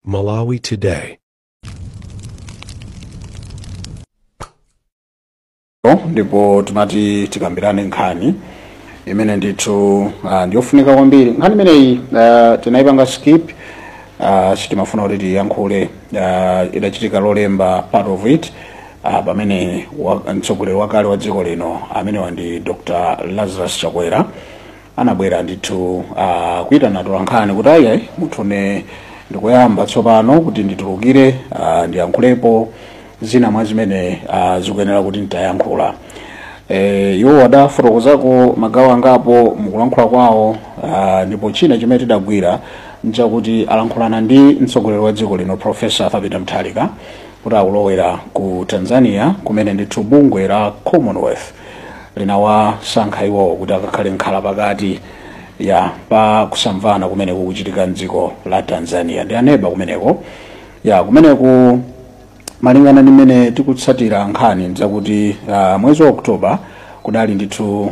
Malawi Today. Ndipo timati tikambirane nkhani imene ndithu ndiofunika kwambiri. Nkhani imeneyi tinaipanga skip sitimafuna kuti tiyankhule idachitika lolemba part of it pamene mtsogoleri wakale wa dziko lino amene ndi Dr. Lazarus Chakwera anabwera ndithu kuitana atolankhani kuti ayi muthune ndikuyamba tsopano kuti nditulukire ndiyankhulepo zina mwa zimene zikuyenera kuti nitayankhula. Iwo adafotokozako magawo angapo mukulankhula kwawo, ndipo china chimene tidagwira nchakuti alankhulana ndi mtsogoleri wa dziko lino Professor Arthur Mutharika kuti akulowera ku Tanzania kumene ndithu bungwe la Commonwealth linawasankha iwo kuti akakhale nkhala pakati ya pa kusamvana kumene kukuchitika mdziko la Tanzania ndi aneba kumeneko kumeneku. Malingana ndi mmene tikutsatira nkhani nzakuti mwezi wa Oktoba kudali ndithu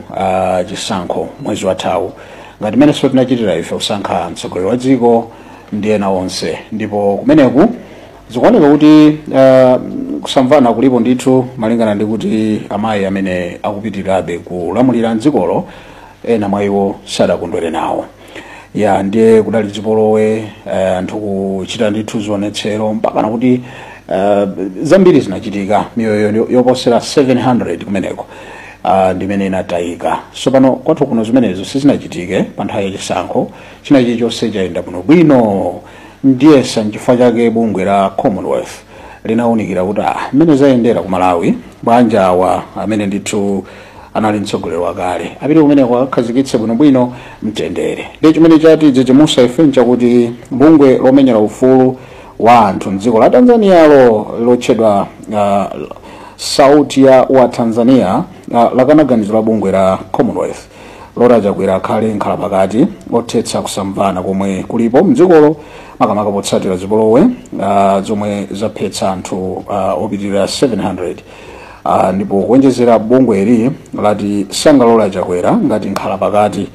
chisankho mwezi wathawu ngati mmene tinachitira ife kusankha mtsogoleri wa dziko ndi ena onse, ndipo kumeneku zikuoneka kuti kusamvana kulipo ndithu malingana ndi kuti amayi amene akupitirirabe kulamulira mdzikolo ena mwa iwo sadakondwere nawo. Ndiye kudali chipolowe anthu kuchita ndithu zionetsero mpaka kuti zambiri zinachitika, miyoyo yoposera 700 kumeneko ndimene inatayika. So pano kwathu kuno zimenezo sizinachitike pa nthawi ya chisankho, china chilichonse chayenda bwino. Ndiye nchifukwa chake bungwe la Commonwealth linawunikira kuti mmene zayendera ku Malawi banja awa amene ndithu anali mtsogoleri wakale apite kumeneko akakhazikitse bwino mtendere. Ndi chimene chati jejemusa ife nchakuti bungwe lomenyera ufulu wa anthu mdziko la Tanzania lotchedwa sauti ya wa Tanzania lakanaganizira bungwe la Commonwealth lora Chakwera akhale nkhala pakati othetsa kusamvana komwe kulipo mdzikolo makamaka potsatira zipolowe zomwe zaphetsa anthu opitirira 700. Ndipo kuonjezera bungweli lati sangalola Chakwera ngati nkhala pakati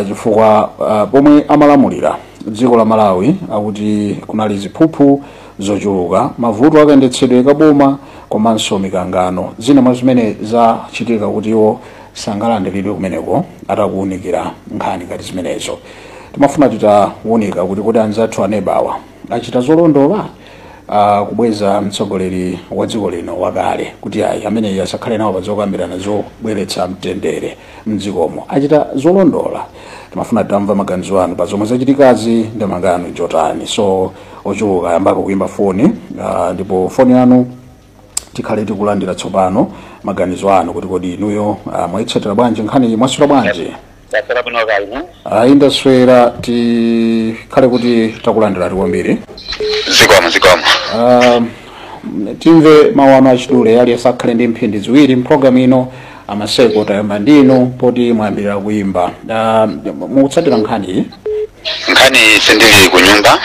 chifukwa pomwe amalamulira dziko la Malawi akuti kunali ziphuphu zochuluka, mavuto akayendetsedwe kaboma komanso mikangano zina mwa zimene zachitika kuti iwo sangalandiridwe kumeneko atakuwunikira nkhani ngati zimenezo. Timafuna titawunika kuti kodi anzathu anebawa achita zolondola kubweza mtsogoleri wa dziko lino wakale kuti amene asakhale nawo pa zokambirana zobweretsa mtendere mdzikomo achita zolondola. Timafuna tamva maganizo anu pa zomwe zachitikazi ndi mangano jotani. So ochuluka ayambako kuimba foni, ndipo foni yanu tikhale tikulandira tsopano maganizo anu kuti kodi inuyo mwayitsatira bwanji nkhani mwaswera bwanji. Indaswera tikhale kuti takulandira kwambiri. Zikomo. Timve mawu anu achidule ali asakhale ndi mphindi ziwiri mpulogalamu ino amaseko tayamba ndino poti mwayambirira kuimba. Mukutsatira nkhani iyi? Nkhani sindili ku nyumba.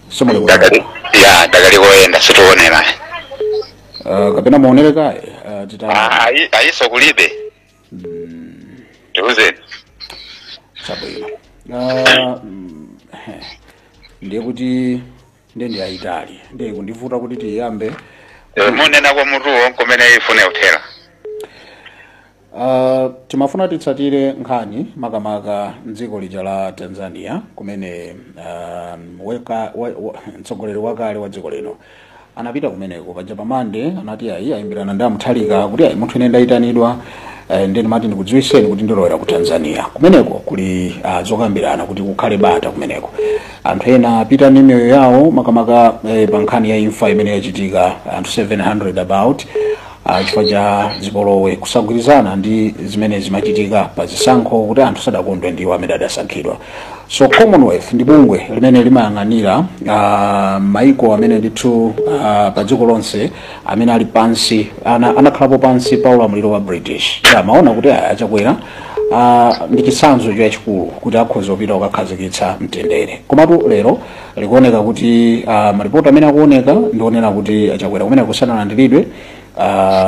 Somali dakali koyenda situonera. Kapena muonere kaye ayiso kulibe. Ndiuze. Chabwino. Ndiye kuti ndi ayitali ndiye kundivuta kuti tiyambe munena kwa mutuwo kumene ifune uthera. Timafuna titsatire nkhani makamaka mdziko lija la Tanzania kumene mtsogoleri wakale wa dziko lino anapita kumeneko paja pamande anati ayimbirana ndi Mutharika kuti munthu ine ndayitanidwa ndeni mati ndikudziwiseni kuti ndilowera ku Tanzania. Kumeneko kuli zokambirana kuti kukhale bata kumeneko. Anthu ena apita ndi miyoyo yawo makamaka pa nkhani ya imfa imene yachitika anthu 700 about chifukwa cha zipolowe kusagwirizana ndi zimene zimachitika pa zisankho kuti anthu sadakondwe ndiwo amene adasankhidwa. So Commonwealth ndi bungwe limene limayang'anira maiko amene ndithu pa dziko lonse amene ali pansi anakhalapo pansi pa ulamuliro wa British. Maona kuti Chakwera ndi chitsanzo chachikulu kuti akhoza kupita kukakhazikitsa mtendere. Komatu lero likuoneka kuti malipoti amene akuoneka ndionera kuti Chakwera kumene kusanalandiridwe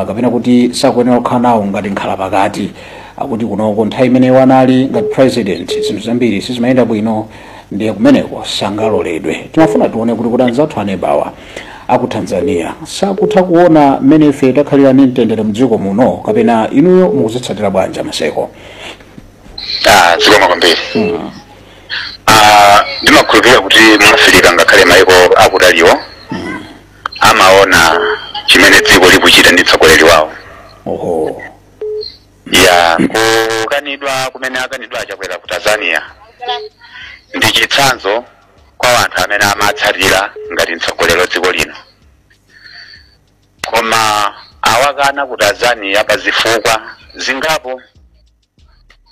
kapena kuti sakuyenera kukhala nawo ngati nkhala pakati akuti kunoko nthawi imene wanali ngati president zinthu zambiri sizimayenda bwino ndiye kumeneko sangaloledwe. Timafuna tione kuti anzathu anebawa aku Tanzania sakutha kuona mmene ife takhalira ni mtendere mdziko muno, kapena inuyo mukuzitsatira bwanji Maseko? Zikoma kwambiri. Ndimakhulupirira kuti muafrika ngakhale maiko akutaliwo amaona chimene dziko likuchita ndi mtsogoleri wawo. Kukanidwa kumene akanidwa achakwera ku Tanzania ndi chitsanzo kwa anthu amene amatsatira ngati mtsogoleri dziko lino. Koma awakana ku Tanzania pa zifukwa zingapo.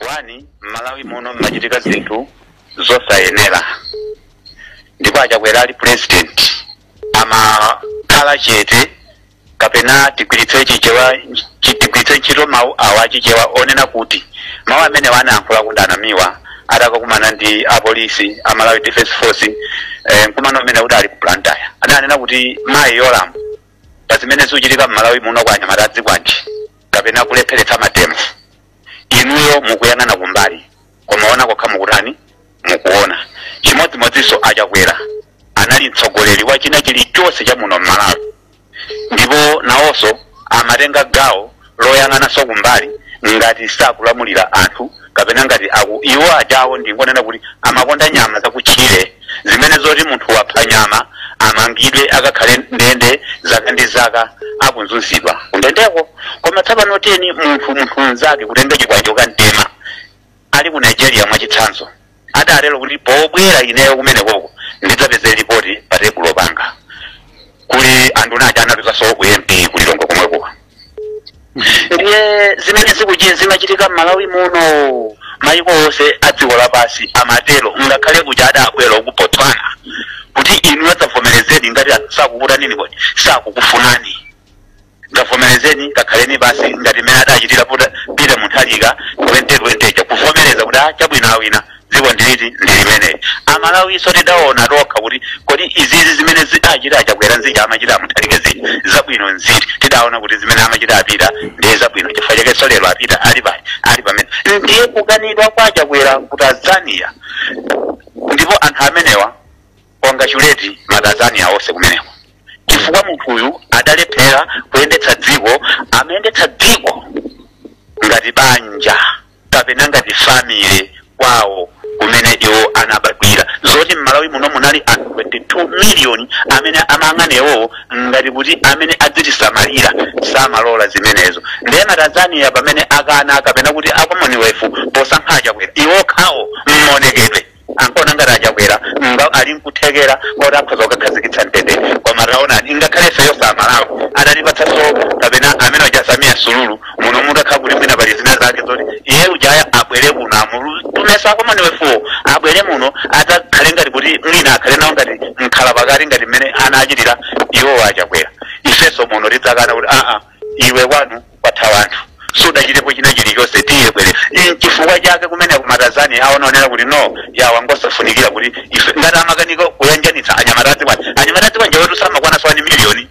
Wani, Malawi muno machitika zinthu zosayenera. Ndipo achakwera ali president amakhala chete kapena tigwiritse ntchito mawu awachichewa onena kuti mawu amene wanayankhula kuti anamiwa atakakumana ndi apolisi a Malawi Defense Force nkumano amene kuti ali ku Blantyre adanena kuti mayi Yoram pa zimene zikuchitika m'Malawi muno kwa anyamata adzikwanji kapena kulepheretsa matemu inuyo mukuyang'ana kumbali koma ona kokha mukutani mukuona. Chimodzimodzinso achakwera anali mtsogoleri wa china chilichonse cha muno m'Malawi, ndipo nawonso amatenga gawo loyang'ananso kumbali ngati sakulamulira anthu kapena ngati iwo ajawo ndingonena kuti amakonda nyama zakutchire zimene zoti munthu wapha nyama amangidwe akakhale ndende zaka ndi zaka akunzunzidwa kundendeko. Koma tsopano teni munthu mnzake kutenga chikwacho kantema ali ku Nigeria mwachitsanzo adatero kuti pobwera ineyo kumenekoko ndidzapeze ripoti pa tebulo panga kuli anduna aja anatuzaso ku MP kulilongo komweko. Ndiye zimene zimachitika m'Malawi muno maiko onse adziko lapasi amatero ngakhale kuja adabwera ku Botswana kuti inu adzavomerezeni ngati sakukutanini kodi sakukufunani ngavomerezeni kakhaleni basi ngati mmene adachitira Peter Mutharika 2020 kuvomereza kuti chabwino awina dziko ndiliti ndilimene. Amalawi so tidaona tokha kuti kodi izizi zimene zidachita achakwera nzija amachita Mutharika ziji zabwino nziti tidaona kuti zimene amachita apita ndi zabwino chifukwa chake so lero apita ali pamene ndiye kukanidwa kwa achakwera ku Tanzania. Ndipo anthu amenewa ongachuleti Tanzania onse kumeneko chifukwa munthuyu adalephera kuyendetsa dziko amayendetsa dziko ngati banja kapena ngati family kwawo kumene iwo anabadwira. Zoti m'Malawi muno munali anthu 22 million amene amang'anewo ngati kuti amene adzitisamalira samalola zimenezo. Ndiye Tanzania pamene akana kapena kuti Commonwealth posankha achakwera iwo khawo mmonekedwe ankona ngati achakwera ali nkuthekera kuti akhoza kukhazikitsa mtendere. Koma taona ingakhale feyo samalawi adalipatsaso kapena amene aja Samia Suluhu muno mutakha kuti mwina pali zina zake zoti iye ujaya abwere kuno tumesa Commonwealth abwere muno atakhale ngati kuti mwina akhale nawo ngati mkhala pakati ngati mmene anachitira iwo achakwera. Ifeso muno tidzakana kuti iwe wanu kwatha wanthu sudachitepo china chilichonse tiye bwere. Chifukwa chake kumene ku Tanzania aonaonera kuti no yawa ngosafunikira kuti ife ngati amakanika kuyanjanitsa anyamata bwanje wetu samakwana 1 million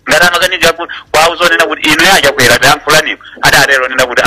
ngati amakanika kwa uzonena kuti inu achakwera tayankhulanipo adatero nena kuti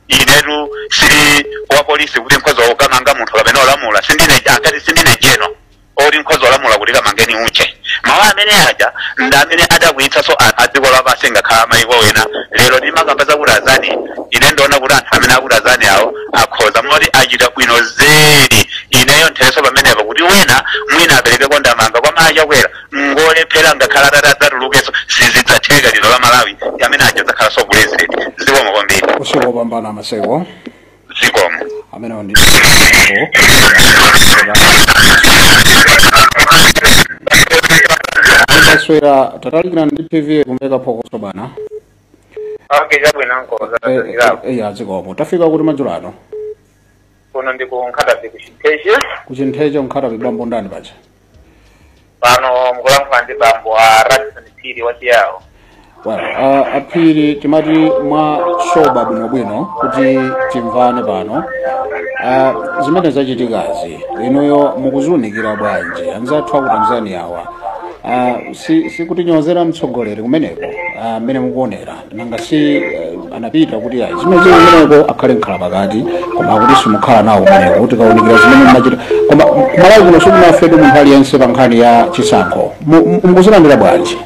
inetu sili wa polisi kuti nkhoza ukamanga munthu kapena olamula sindine jeno oti nkhoza olamula kuti kamangeni uche. Mawu amene aja ndi amene adakwitsaso adziko lapasi ngakhala maiko ena. Lero timakamba ku Tanzania ine ndiona kuti anthu amene aku Tanzania awo akhoza moti achita bwino zedi. Ineyo ntheso pamenepo kuti wena mwina apereke kondamanga kwa mayi achakwera ngolephera ngakhala atatulukeso sizidzatheka lino la Malawi amene aja zakhala so president. Zikomo kwambiri. Usiku wopambana Maseko. Zikomo. Amene ndi Swera tatalikana ndi PV kumveka phokoso bana. Okay, chabwino nkoza ya zikomo. Tafika kuti majulano. Kuno ndi ku Nkhatabe ku Chintheche Nkhatabe bambo ndani pacha? Pano mukulankhula ndi bambo a Radisson Phiri wachiyawo. Aphiri timati mwa soba bwinobwino kuti timvane pano. Zimene zachitikazi inuyo mukuzunikira bwanji anzathu aku Tanzania awa si kuti nyozera mtsogoleri kumeneko amene mukuonera nanga si anapita kuti ayi zimene kumeneko akhale nkhala pakati koma kuti simukhala nawo kumeneko kuti kaunikira zimene mmachita koma Malawi kuno simunafetu munthu aliyense pa nkhani ya chisankho mukuzilandira bwanji?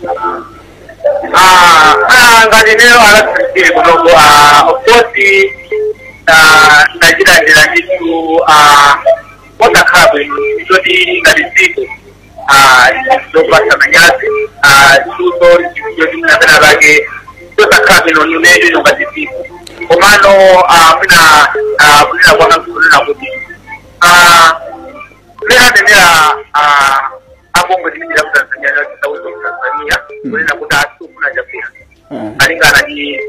ngati lero alasikiri kunoko of course ndachilandira nditu kotakhala bwino choti ngati dziko zopasa manyazi chuto choti mnazana lake kotakhala bwino nimeyo ngati dziko komano mwina kwanga kunena kuti lera nenera abongo dimira Tanzania na Tanzania kunena kuti asufuna chapia alingana ni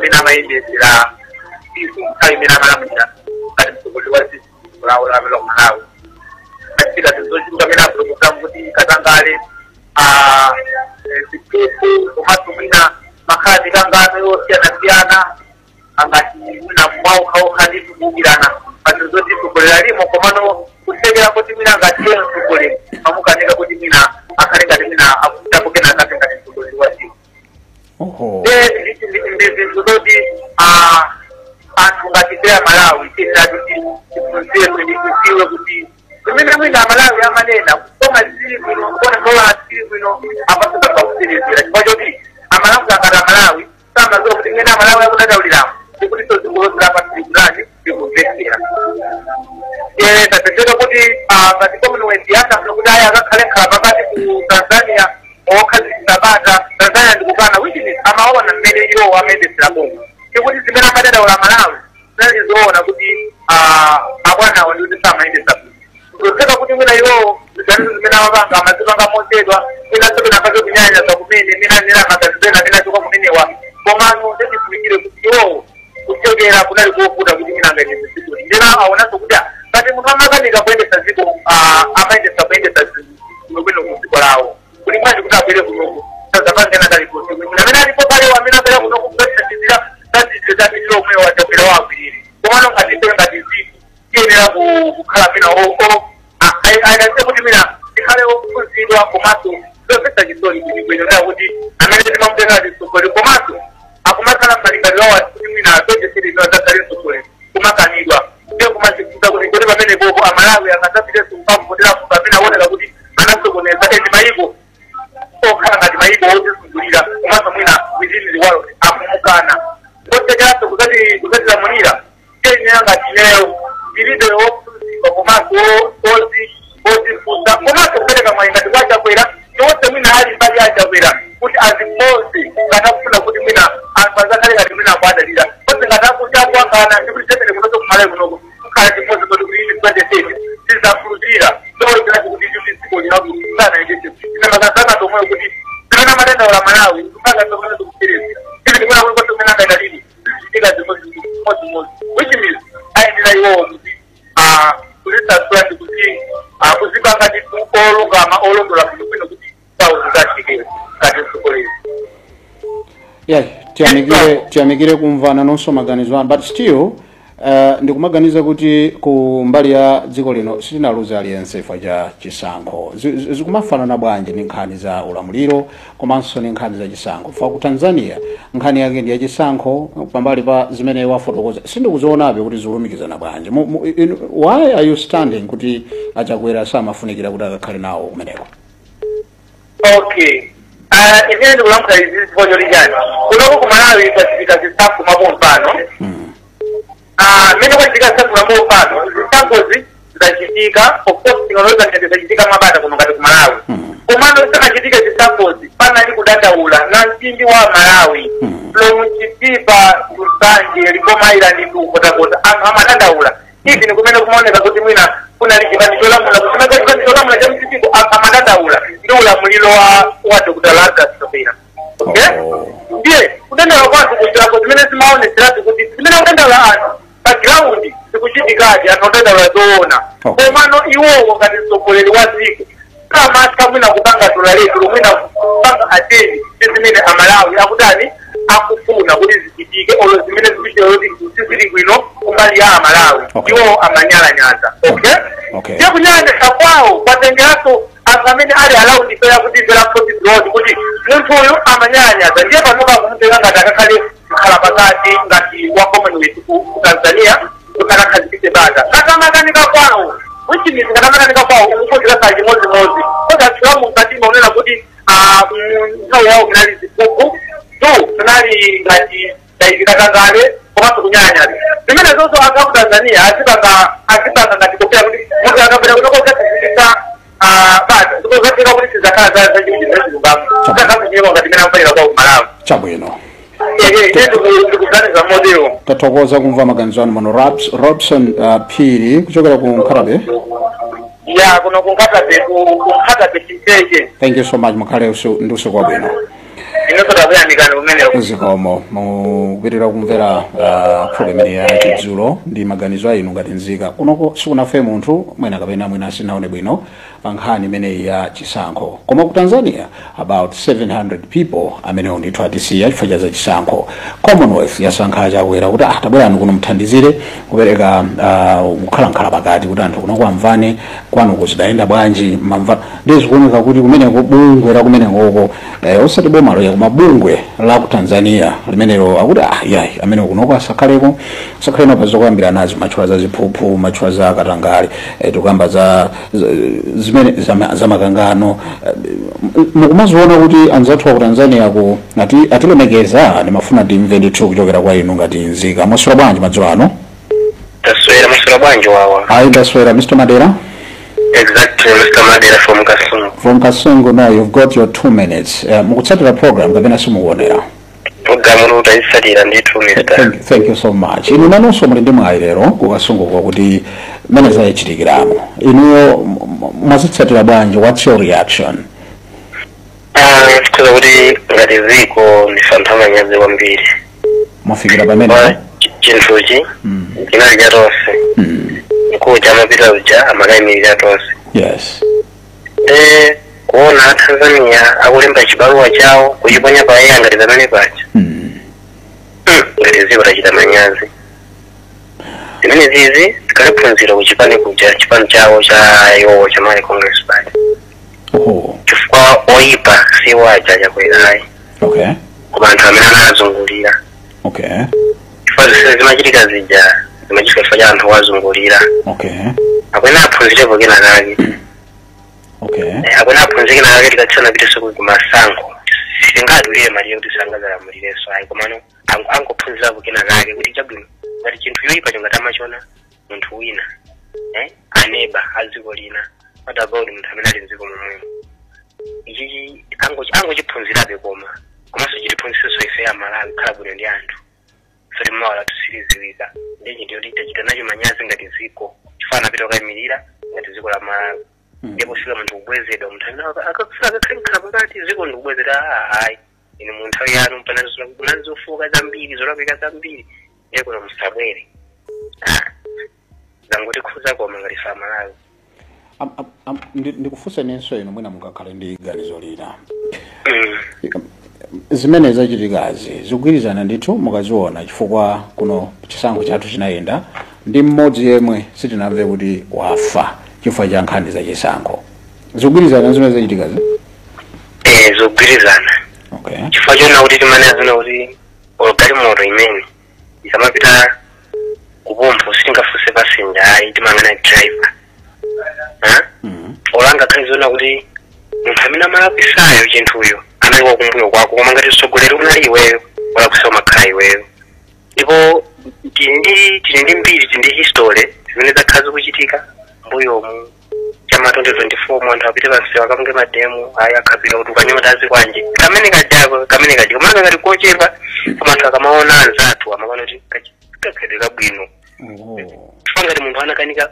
mina maendesera kai mina malamira kati msogoli wa sisi la Malawi katika tuzochunga mina program kuti katangale siku komatu mina makadi kangano yote yanasiana angati mina mwao kao hadithi kugirana patuzoti tukolera limo komano kusegera kuti mina ngati yenu tukole amukanika kuti mina akanika mina akutapoke na katika tukole wa sisi ndizoti antu ngatitea Malawi tena tusiwe kuti mimi mwina Malawi amanena koma zivi no kona kola zivi no abato bakusirira kwa jodi amalamu ngara Malawi kama zo kutingena Malawi akudadaulira kuti tozungulira pa tribunal bikuvekia tatendeka kuti ngati commonwealth yaka kudaya akakhale khaba pakati ku Tanzania okazi tabata Tanzania ndikukana which is amaona mmene iwo amendesera bongo kuti zimene amadadaula Malawi zalizoona kuti abwana wandi samaendesa kuteka kuti mwina iwo zimene awapanga amazipanga mochedwa ina sokena pazo kunyanya za kumene mina nira magazina mina choka kunenewa komano ndikufikire kuti iwo kuchogera kunali kuofuta kuti mina ngati zisiku ndina aona sokuti kati munthu amakanika kuendesa ziko amaendesa ziko kusiko lawo kuti mwaji kuti abwere kunoku sazapangena kali kuti amene alipo pale amene abwera kunoku kugatitizira tatitiro omwe wachapera wagwirire komano ngatipe ngati ziko tiyenera kukhala mina ayinase kuti mina tikhale okuzidwa komaso zopesa chisoni kuti kwenera kuti amene timamutenga tisokole komaso akumakhala mmalingali wawo kuti mina zojeseriza zakale sokole kumakanidwa ndiyo kumazikuta kuti kuti pamene popo Amalawi akasapite sumpamu kutera kupamene aoneka kuti anasokoneza eni mayiko okhala ngati mayiko ozisungulira komaso mwina within the world akumukana kotekeraso kuzatilamunira tiyenera ngati lero ilibe okuzidwa komaso ozifuza komaso kupereka mwayingati kwachakwera yonse mwina ali mbali achakwera kuti azipozi ngatafuna kuti mwina alipazakale ngati mwina akwadalira kose ngatakuchakwangana ndikuti chemene kunoto kumalawi kunoko kukhala chipozi kuti kuiti kwateseti zizafuruzira soizirati kuti chutiziko linakusana yekete ina makasana tomweyo kuti kana matenda ola Malawi kupanga tomweyo tukupereza ili mwina kuliko tomena ngaidalini zichitika zimozi which means ayendela iwowo kuti kulisasura ndikuti kuzipanga nditu olungama olondola kuno kuti sauzikashike kati sokolezi tiyamikire kumvana nonso maganizo anu but still ndikumaganiza kuti ku mbali ya dziko lino sitinaluza aliyense ifa cha chisankho zikumafanana bwanji ndi nkhani za ulamuliro komanso ndi nkhani za chisankho fa ku Tanzania nkhani yake ndi ya chisankho pambali pa zimene wafotokoza sindikuzionabe kuti zilumikizana bwanji why are you standing kuti achakwera samafunikira kuti akakhale nawo kumeneko? okay ine ndikulamula izi zifonyo lijani kunoko ku Malawi kwachipika zisankho mapompano mene kwachipika zisankho mapompano zisankhozi zidachitika of course tinoloweza ngati zidachitika mabata kuno ngati ku Malawi komano zisakachitika zisankhozi panali kudandaula na mtindi wa Malawi lomu chitipa kusanje likomaira ndi kukotakota anthu amadandaula izi nikumene kumaoneka kuti mwina kunali chipani cholamula kusimeka chipani cholamula cha mchitiko amadandaula ndi ulamuliro wa Dr. Lazarus Chakwera okay ndiye kudandaula kwanthu kuchilako zimene zimaoneseratu kuti zimene kudandaula anthu pa ground zikuchitikaji anthu odandaula zoona komano iwowo ngati mtsogoleri wa dziko kamasa mwina kupanga dola letu mwina kupanga ateni zimene Amalawi akutani akufuna kuti zichitike olo zimene zizili bwino kumbali ya Amalawi iwo amanyala nyanza okay ndiye kunyanja kwawo kwatengeraso amene ali allowed ife yakutizera profit road kuti munthu uyu amanyanyaza ndiye panopa kumutenga ngati akakhale mkhala pakati ngati wa commonwealth ku Tanzania kuti akakhazikitse bata kakamakanika kwawo which means kakamakanika kwawo ukuzira sa chimodzimodzi kodi atsula mukati maonera kuti nthawi yawo kunali ziphuphu kunali ngati daizitakangale komanso kunyanyaza zimene zonso aka ku Tanzania azipanga ngati kopera kuti munthu akapita kutokozatizikisa bata zikozatika kuti sizakhala za chimudi nezilungamo zikazakunyeka ngati mene amfanyira kwa Malawi chabwino ndikuganiza modelo tathokoza kumva maganizo anu mano Robson Phiri kuchokera ku Nkhatabe ya kuno ku Nkhatabe Chiteche. Thank you so much mukhale ndi usiku wabwino inosoda kuyamikana kumene zikomo mukupitira kumvera program ya chidzulo ndi maganizo anu ngati nzika kunoko sikunafe munthu mwina kapena mwina asinaone bwino pa nkhani imene ya chisankho koma ku Tanzania about 700 people amene ndithu atisiya chifukwa cha chisankho Commonwealth yasankha chakwera kuti tabwerani kuno mthandizire kupereka kukhala pakati kuti anthu kunoko amvane kwanu kuzidayenda bwanji mamva ndizikuoneka kuti kumeneko bungwe la kumeneko osati bomalo ya kumabungwe la ku Tanzania limenelo akuti yayi amene kunoko asakhaleko sakhaleno pazokambira nazo machwa za ziphuphu machwa za katangale tukamba za zimene za makangano mukumaziona kuti anzathu wa ku Tanzania ku atilemekeza ndimafuna timve ndithu kuchokera kwa inu ngati nzika mwaswera bwanji madzulo ano Taswera bwanji wawa ayi ndaswera Mr. Madera. Exactly, Mr. Madera from Kasungu. From Kasungu, now you've got your 2 minutes. Mukutsatira program kapena simukuonera. Program ruta isatira ndi 2 minutes. Thank you so much. Inu nanonso muli ndi mwayi lero ku Kasungu kwakuti mene zachitikiramo. Inuyo mwazitsatira bwanji, what's your reaction? Kuza kuti ngati ziko ndifantamanyazi kwambiri. Mwafikira pamene? Chinthuchi chinali chatonse. Nkuja amapita uja amakayimirira tonse. Yes. Kuona Tanzania akulemba chibaluwa chawo kuchiponya pa yeye ngati pamene paja. Ngati ziko tachita manyazi. Zimene zizi tikaliphunzira kuchipani kuja chipani chawo cha iwowo cha Mali Congress Party. Chifukwa oyipa si waja chakwerayi. Okay. Koma anthu amene anazungulira. Okay. Chifukwa zimachitika zija zimachitika chifukwa cha anthu wazungulira. Okay. Akwena aphunzirepo kena kake. Okay. Akwena aphunzire kena kake tikatsana pite soku kumasankho. Singadulire mali kuti sangazala mulireso ayi komano angophunzirapo kena kake kuti chabwino ngati chinthu yoyipa chongatama chona munthu wina. Aneba aziko lina. What about munthu amene ali mdziko momwe. Ichi angochiphunzirabe koma komanso chitiphunzisenso ife ya Malawi khala bwino ndi anthu. Sori mawala tusiriziwika. Ndiye ndio litachita nacho manyazi ngati ziko. Chifana pita kayimirira ngati ziko la Malawi. Ndipo sila munthu ubwezedwa munthu akakufuna akakhala pakati ziko ndikubwezera hayi. Ine munthu yanu mpana zofuka zambiri zolapika zambiri. Ndiye kuna musabwere. Zanguti khuza koma ngati fa Malawi. Ndikufunsa nenso ino mwina mungakhale ndi ganizo lina. Zimene zachitikazi zikugwirizana ndithu mukaziona chifukwa kuno chisankho chathu chinayenda ndi mmodzi yemwe sitinamve kuti wafa chifukwa cha nkhani za chisankho. Zikugwirizana zimene zachitikazi? Zikugwirizana. Okay. Chifukwa chona kuti timanezana kuti galimoto imene isamapita kupompo sitingafuse passenger ayi timangana driver. Olanga khalizona kuti munthu amene amalapisayo chinthuyo analiwa kumbuyo kwako koma ngati sogolero unali iweyo wala kusoma khala iweyo. Ndipo tili ndi mbiri ndi history zimene zakhazi kuchitika mbuyomu chama 2024 anthu apite pansi wakamge mademo ayi akhapira kuti ukanyota azikwanje kamene kajako komanga ngati kochepa koma anthu akamaona anzathu amakaona kuti kakhedeka bwino. Chifukwa ngati munthu anakanika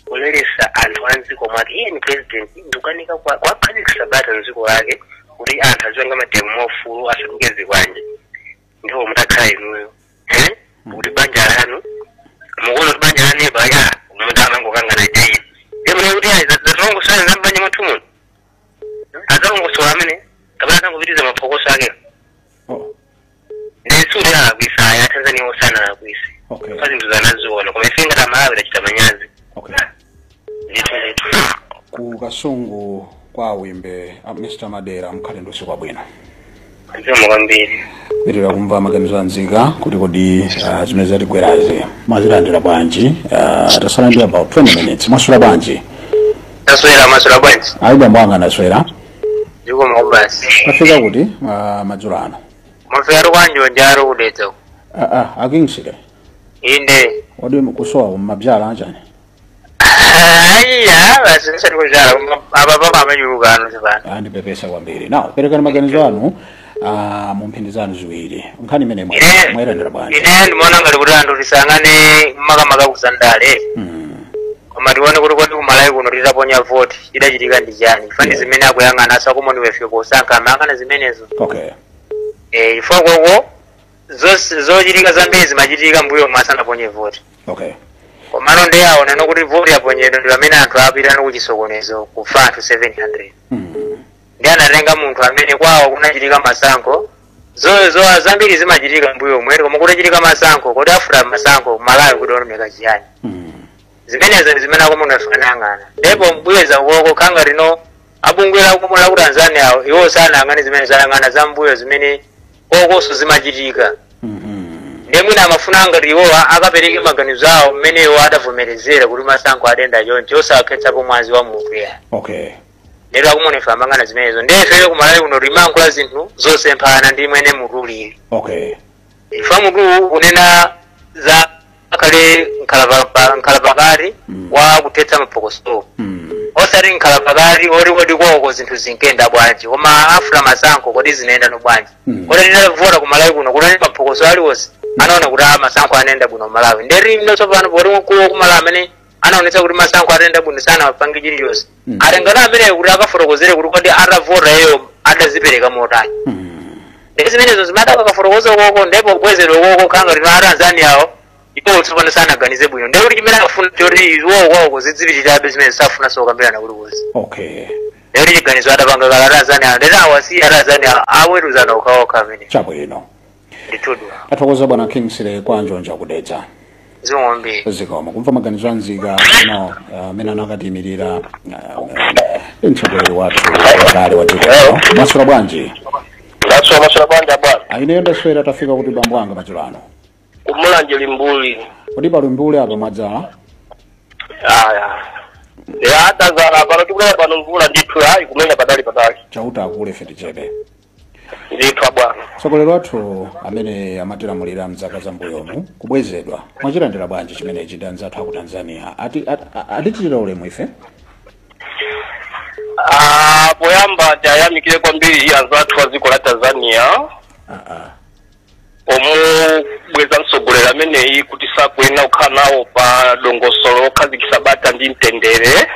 kuleresa anthu anziko mwake iye ni president ndikukanika kwakhazikisa bata nziko lake kuti anthu aziwenga mademo mofulu asadukeze kwanje. Ndipo mutakhala inuyo kuti banja lanu mukuona kuti banja lanu eba ya munthu amangokangana iteyi ndipo kuti zatongosola zambanja mathumu azalongosola amene kapena atangopitiza maphokoso ake ndisuli alakwisa ya Tanzania osana alakwise kwa zinthu zanaziona koma ife ngati Malawi tachita manyazi. Okay. Ku Kasungu kwa wimbe Mr. Madera mkhalendo sikwa bwino. Nzimo kwambiri. Birira kumva maganizo anzika kuti kodi zimene tigweraze mazilandira bwanji tasala ndi about 20 minutes masula bwanji. Masula bwanji. Aida mwanga naswera. Ndiko mobasi. Afika kuti madzulo ano. Mafero kwanjo njaro kudetsa. Akingsile. Inde. Wadi kusowa mabyala anjani. Aiya, basi nsari kujara ababa amanyurugano zibana. Andi pepesa kwambiri. Now, perekana maganizo anu mumpindizano ziwiri. Nkhani mene mwerendera bwanji. Ine ndimona ngati kuti anthu tisangane makamaka kusandale. Koma tione kuti kodi kumalawi kuno titaponya vote chidachitika ndi chani. Fani zimene akuyang'ana sakomoni wefike kusankha amayang'ana zimenezo. Okay. Ifoko zochitika zambiri zimachitika mbuyo masanaponye vote. Okay. Komano ndi yawo neno kuti vote yaponyedwa ndi amene anthu apita nokuchisokonezo kufa anthu 700. Ndi anatenga munthu amene kwawo kunachitika masankho. Zo zambiri zimachitika mbuyo mweri koma kutachitika masankho kodi afuna masankho malawi kuti onomeka chiyani. Zimenezo zimene akomuna afanang'ana. Ndipo mbuyeza ukoko khanga rino abungwera kumula ku Tanzania iwo sanang'ane zimene zanang'ana za mbuyo zimene kokoso zimachitika. Ndemwe na mafuna ngati iwo akapereke maganizo awo mmene iwo adavomerezera kuti masankho adenda choncho osakhetsapo mwazi wa munthu ya. Okay. Lero akumonesa mangana zimenezo. Ndefe kumalawi kuno rimankhula zinthu zosemphana ndi mwene mutuli. Okay. Ifa mutu kunena za akale nkhalapakati wa kutetsa mapokoso. Osati nkhalapakati ori kodi kwoko zinthu zinkenda bwanji koma afuna masankho kodi zinenda no bwanji. Kodi ndinavota kumalawi kuno kuti mapokoso aliwonse anaona kuti masankho anenda bwino malawi. Nderi mnotsopano poti kuwo kumalawi amene anaonetsa kuti masankho atenda bwino sana mapangi chiliyonse. Atengana amene kuti akafotokozere kuti kodi atavota iyo adazipereka motani. Ndi zimenezo zimata akafotokoza koko ndipo bwezero koko khanga lino Tanzania awo ipo tsopano sana ganize bwino. Ndi kuti chimene akufuna choti iwo koko zidzipitirirabe zimene safuna sokambirana kuti kuzi. Okay. Ndi chiganizo atapanga kala Tanzania ndi awasi Tanzania aweruzana ukaoka amene. Chabwino. Nditudwa. Athokoza bwana Kingsley kwanjonja kudetsa. Zombi. Zikoma kumva maganizo anzika no mena nakatimirira mtsogoleri wathu wakale watiko. Masula bwanji. Masula bwanji bwana. Aine ndaswera tafika kuti bambo anga machulano. Kumulanje limbuli. Kodi palumbule apa madzala? Ya hata zala pano tikula pano mvula ndithu hayi kumenya padali. Chauta akule feti chebe. Ndithu bwana. Mtsogoleri wathu amene amatilamulira mzaka zambuyomu kubwezedwa. Mwachilandira bwanji chimene chidanza athu ku Tanzania. Atichitira ulemu ife? Poyamba tayamikire kwambiri anzathu wa dziko la Tanzania. Omubweza mtsogoleri ameneyi kuti sakwena kukhala nawo pa dongosolo okhazikitsa bata ndi mtendere.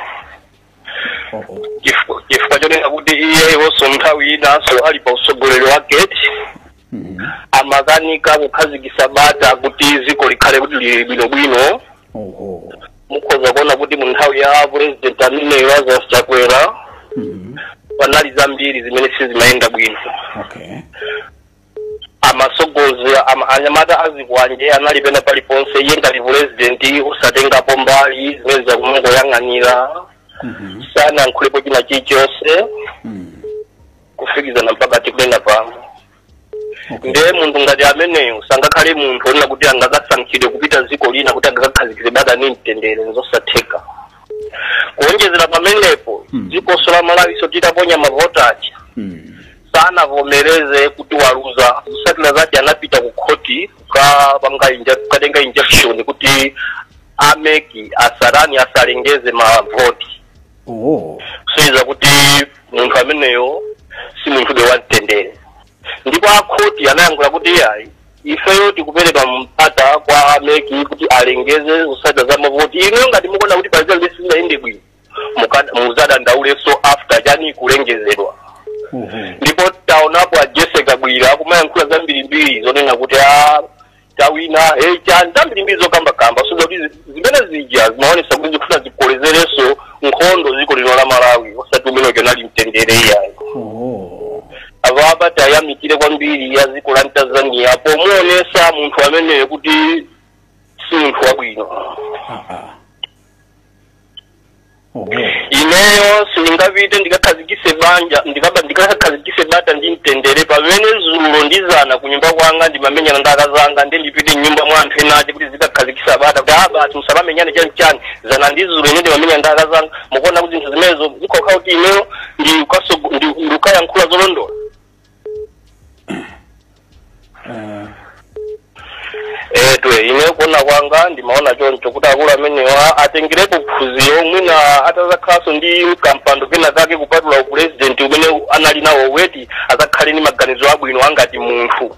Chifukwa chonena kuti iye iwonso nthawi inanso ali pa utsogoleri wake amakanika kukhazikitsa bata kuti dziko likhale kuti lili bwinobwino. Mukhoza kuona kuti mu nthawi ya president ameneyi Lazarus Chakwera panali zambiri zimene sizimayenda bwino. Okay. Amasogozi anyamata azibwanje anali pena paliponse iye ngati president usatengapo mbali zimene zakumungoyang'anira sana nkhulepo china chilichonse kufikizana mpaka tikunena pano. Nde munthu ngati ameneyo sangakhale munthu onena kuti angakasankhidwe kupita dziko lina kuti angakakhazikitse bata ndi mtendere nzosatheka. Kuonjezera pamenepo dziko la Malawi titaponya mavotachi sana vomereze kuti waluza usatila zati anapita ku khoti kukatenga injection kuti ameki asarani asalengeze mavoti. Soiza kuti munthu ameneyo si munthu de wamtendere. Ndipo akhoti anayankhula kuti yayi ifeyo tikupereka mpata kwa ameki kuti alengeze usatila za mavoti. Ino ngati mukuona kuti pazila lisinaende bwino muzada ndauleso after chani kulengezedwa. Ndipo taonapo Jesse Kabwira kumayankhula zambirimbiri zonena kuti tawina chani zambirimbiri zokamba so kuti zimene zija zimaonesa kuti zikufuna zikolezereso nkhondo ziko lino la Malawi osati umene kenali mtendere yayi. Avo abata yamikire kwambiri ya ziko la Tanzania pomuonesa munthu ameneyo kuti si munthu wabwino. Ine ineyo singavite ndikakazikise banja ndikakazikise bata ndimtendere pamene zulo ndizana kunyumba kwanga ndimamenyana ndakazanga ndipite nyumba mwanthu enaje kuti zikakazikisa bata kuti abati musabamenyane chani zana ndizulo ine ndimamenyana ndakazanga mukuona kuti zinthu zimenezo zikokha kuti ineyo ndikukayankhula zolondola. Ine kuona kwanga ndimaona choncho kuti akulu amenewa atengerepo phunziro mwina atazakhalanso ndi kampando kena kake kupatula upresident umene anali nawo weti azakhale ni maganizo abwino angati munthu.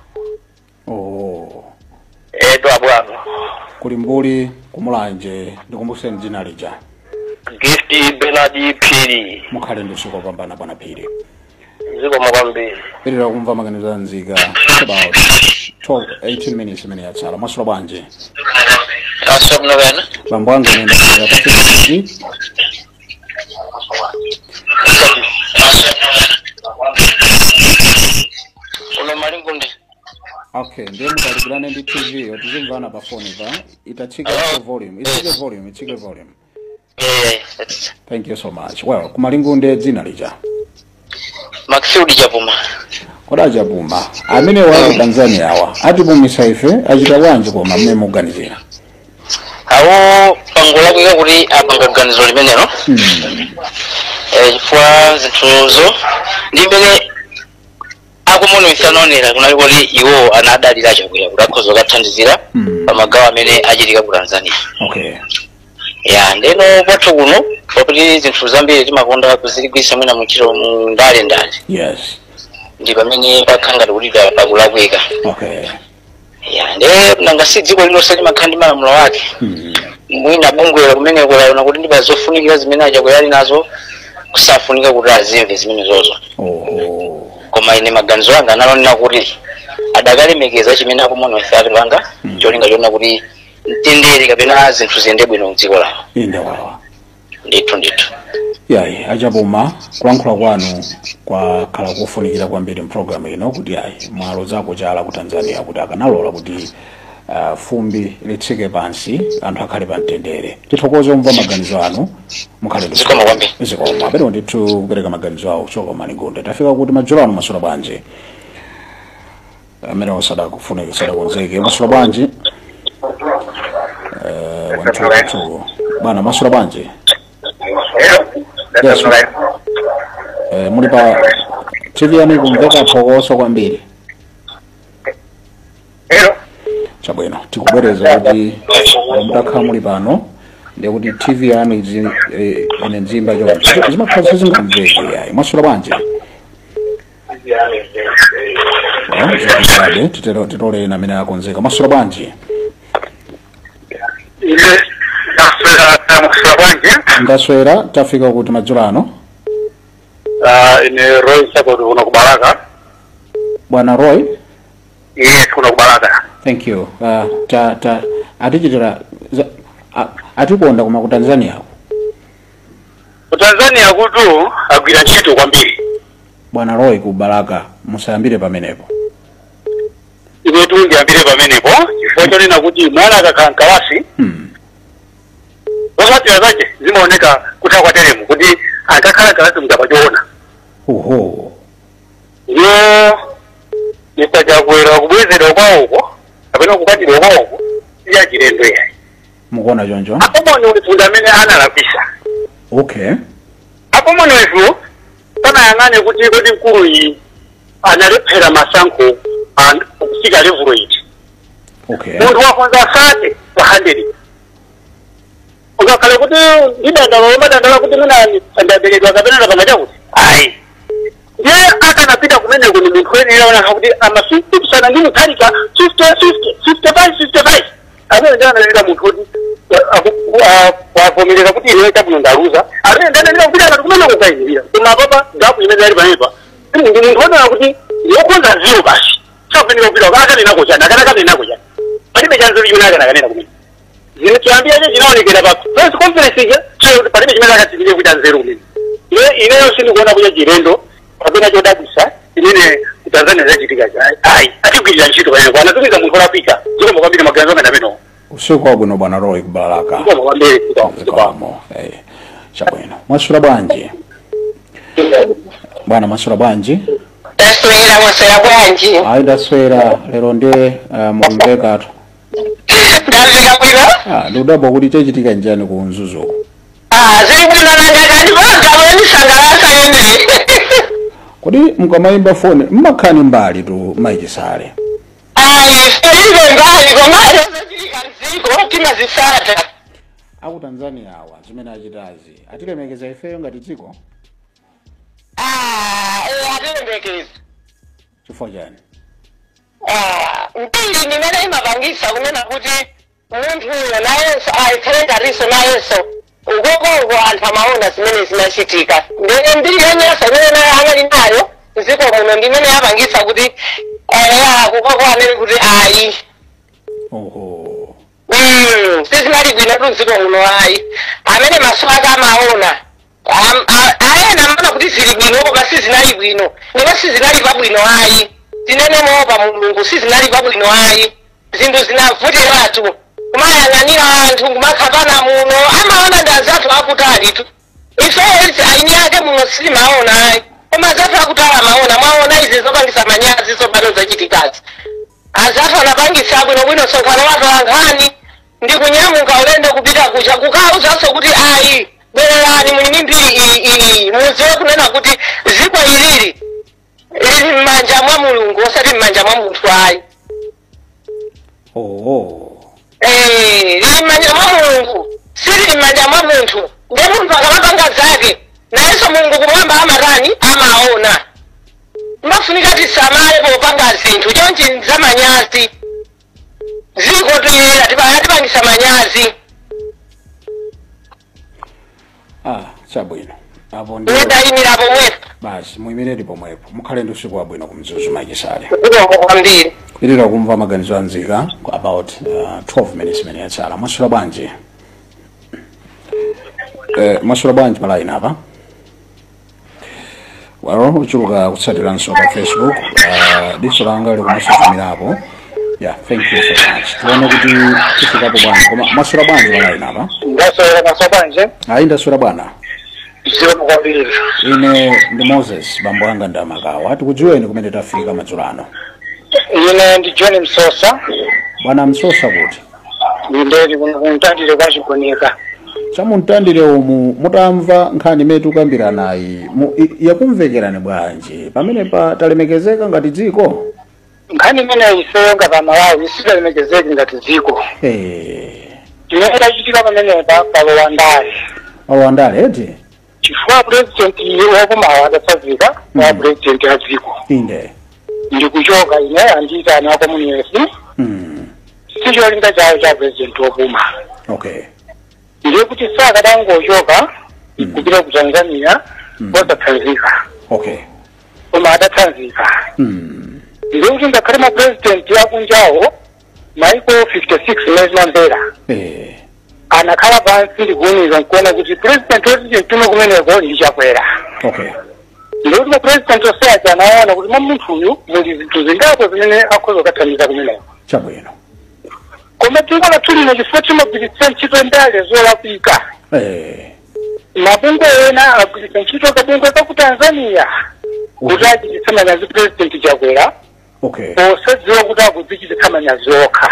Abwana kuli mbuli kumulanje ndikumbuseni dzina lija. Gift Bernard Phiri. Mukhale ndi usiku wopambana bwana Phiri. Zikomo kwambiri. Pirira kumva maganizo anzika about 18 minutes imene yatsala. Mwasula bwanji? Asomno bena. Bambo wangu nenda kwa Pacific. Uno malingo ndi. Okay, ndiye mukalipirane ndi TV otizimvana pa phone pa itachika volume. Ichike volume. Thank you so much. Well, kumalingo ndi dzina lija. Maxfield Jabuma. Koda Jabuma. Amene wa Tanzania awa. Atipumisa ife achita bwanji koma mmene muganizira. Awo pangola kuika kuti apanga ganizo limenelo. Chifukwa zinthuzo ndi mmene akumono isanonera kunali kuti iwo anadalira chakuya kuti akhoza kuthandizira pamagawo amene achitika ku Tanzania. Okay. Ya ndeno kwathu kuno pakuti zinthu zambiri timakonda kuzigwisa mwina muchiro mu ndale. Yes. Ndi pamene pakhanga kuti pakulakwika. Okay. Ya nanga si dziko lilonse limakhandi malamulo ake. Mwina bungwe kumene kulaona kuti ndiba zofunikira zimene achakwera nazo kusafunika kuti azimve zimene zozo. Koma ine maganizo anga analonera kuti adakalemekeza chimene akumono ife panga cholinga chona kuti mtendere kapena zinthu ziyende bwino mdziko lawo. Indawawa. Ndithu. Yayi Ajabuma kulankhula kwanu kwakhala kufunikira kwambiri mprogram ino kuti yayi mwalo zako chala ku Tanzania kuti akanalola kuti fumbi litsike pansi anthu akhale pamtendere. Tithokoze umva maganizo anu mukhale ndi zikomo kwambiri. Zikomo apero ndithu kupereka maganizo awo choko malingonde tafika kuti majolo anu masula bwanji amene osada kufunika sada konzeke masula bwanji wantu bana masula bwanji. Yes. Muli pa TV yani kumveka phokoso kwambiri. Chabwino tikubwereza kuti mutakhala muli pano ndikuti TV yani ine nzimba chonse zimakhala zingamveke yayi masula bwanji. Zikisade titole na mina yakonzeka masula bwanji. Ndaswera tafika kuti majolo ano. Ine Roy Sakoti kuna kubalaka. Bwana Roy? Yes, kuna kubalaka. Thank you. Atichitira atikonda kuma ku Tanzania. Ku Tanzania kutu agwira ntchito kwambiri. Bwana Roy kubalaka musayambire pamenepo. Ine tundiyambire pamenepo chifukwa chonena kuti mwana akankawasi. Wakati yazache zimaoneka kutakwa teremu kuti akakhala kalasi mutapachiona. Yo nitajakwera kubwezera kwawoko kapena kukatira kwawoko iya chilendo yayi. Mukuona choncho? Apo mwana ulifunda amene analapisa. Okay. Apo mwana wefu pana yang'ane kuti mkulu iyi analephera masankho kusika level 8. Okay. Munthu wakonza sate kwa 100. Ukakhala kuti ndidandala kuti munani andaberedwa kapena pamacha kuti ayi ndiye akanapita kumene kuti munthu wene aona kuti amasana ndi muthalika 55 amene ndiye analira munthu kuti wavomereza kuti iwe chabwino ndaluza amene ndiye analira kupita ngati kumene kukayimirira koma papa gapu imene ali panepa ndi munthu wonena kuti yokonza zero basi sakufunika kupita akanenako chani akanenako chani palibe chanzo chimene akanena kumene zinakiambia je zinaonekera pa press conference je sio pale chimela kati kuita nzeru mimi ineyo sindi kuona kuja jirendo kapena chodabisa inene Tanzania zachitika ai atigwirira ntchito pale kwa natumiza munthu olapika ziko mwambiri maganizo amene ameno usiku wabwino bwana Roy kubalaka. Ziko mwambiri kutomo. Chabwino. Mwasula bwanji. Bwana mwasula bwanji. Mwasula bwanji. Ayi ndaswera lero ndi mumbeka tu. Ndafika bwino? Ndudabo kuti chechitika njani ku Nzuzu. Zili bwino nangakani bonga mwisangalasa yene. Kodi mkamayimba fone mmakhani mbali tu maichisale. Ife mbali komale ziko timazisata. Aku Tanzania awa zimene achitazi atilemekeza ifeyo ngati dziko. Atilemekeza. Chifukwa chani? Mpili nimene imapangisa kunena kuti munthu uyo nayenso ayithenga nayenso ukoko anthu amaona zimene zinachitika. Ndene mbili yenyeso imene anali nayo ziko muno ndimene yapangisa kuti ukoko anene kuti ayi. Oho. Sizinali bwino tunziko muno ayi. Amene maso ake amaona. Ayena amana kuti zili bwino koma sizinali bwino. Ndipo sizinali pabwino ayi. Tinene mopa mulungu sizinali pabwino ayi. Zinthu zinavutiratu. Kumayang'anira anthu kumakhapana muno amaona ndazathu akutali tu. Ife aini yake muno simaona ayi. Koma zathu akutali amaona mwaona izi zopangisa manyazi zobado zachitikazi. Azathu anapangisa bwino sokhala watu ankhani. Ndi kunyamuka ulendo kupita kucha kukauzaso kuti ayi. Bwererani mulimi mbiri muziwe kunena kuti ziko ilili. Ili mmanja mwa mulungu osati mmanja mwa munthu ayi. Ili mmanja mwa mulungu sili mmanja mwa munthu. Ndi munthu akamapanga zake nayenso mulungu kumwamba amatani amaona. Mafunika tisamale popanga zinthu chonchi nzamanyazi. Ziko tuyira tipangisa manyazi. Chabwino. Apo ndi. Ndayimira pomwepo. Basi muyimireri pomwepo. Mukhale ndi usiku wabwino ku Mzuzu machisale. Kwambiri. Pilira kumva maganizo anzika about 12 minutes mene yatsala. Mwasula bwanji. Mwasula bwanji malaina apa. Waro uchuluka kutsatiranso pa Facebook. Diso langa likumusufumirapo. Yeah, thank you so much. Tuone kuti tifikapo bwana. Koma mwasula bwanji malaina apa. Ndaswera bwanji. Ayi ndaswera bwana. Sio kwambiri. Ine ndi Moses bambo anga ndamakawa. Tikudziweni kumene tafika madzulano. Ine ndi John Msosa. Bwana Msosa kuti. Ndiri kuntandire kwa chikonika. Chamuntandire umu mutamva nkhani imene tukambirana nayi yakumvekerani bwanji pamene talemekezeka ngati dziko. Nkhani imene ifenga pa Malawi sitalemekezeka ngati dziko. Chimene chachitika pamene pa Lowandale. Lowandale eti? Chifukwa president wakumawa adasazika wa president ya dziko. Inde. Ndikuchoka ine andita na community. Sicholinga chawo cha president wakuma. Okay. Ndiye kuti saka dangochoka kupita ku Tanzania watatsanzika. Okay. Koma adatsanzika. Ndiye kuti ngakhale ma president yakunjawo maiko 56 mwezi Mandela. Anakhala pansi ndikuunika nkuona kuti president woti mtume kumeneko ndichakwera. Okay. Ndiye kuti ma president osati anaona kuti munthu uyu muli zinthu zingapo zimene akhoza kukathandiza kumeneko. Chabwino. Koma dziko lathu lino chifukwa chimagwiritsa ntchito ndale zolakwika. Mabungwe ena agwiritsa ntchito kabungwe ka ku Tanzania kuti achititse manyazi president Chakwera. Okay. Osadziwa kuti akudzichititsa manyazi okha.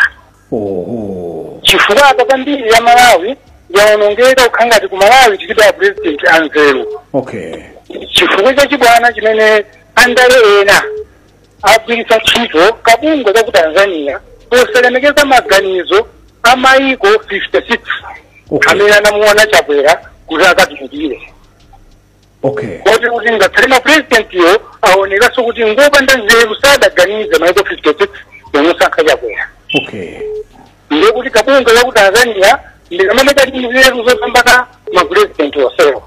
Chifukwa apa pambiri ya Malawi yaonongeka kukhala ngati ku Malawi tilibe a president anzeru. Okay. Chifukwa chachibwana chimene andale ena agwiritsa ntchito kabungwe ka ku Tanzania osalemekeza maganizo amaiko 56 amene anamuona Chakwera kuti akatumikire. Okay. Kuti ngakhale ma president yo aonekaso kuti ngopanda nzeru sadaganiza maiko 56 yomusankha Chakwera. Okay. Ndiye kuti kabungwe ka ku Tanzania ndikamameta nzeru zopambana ma president osewo.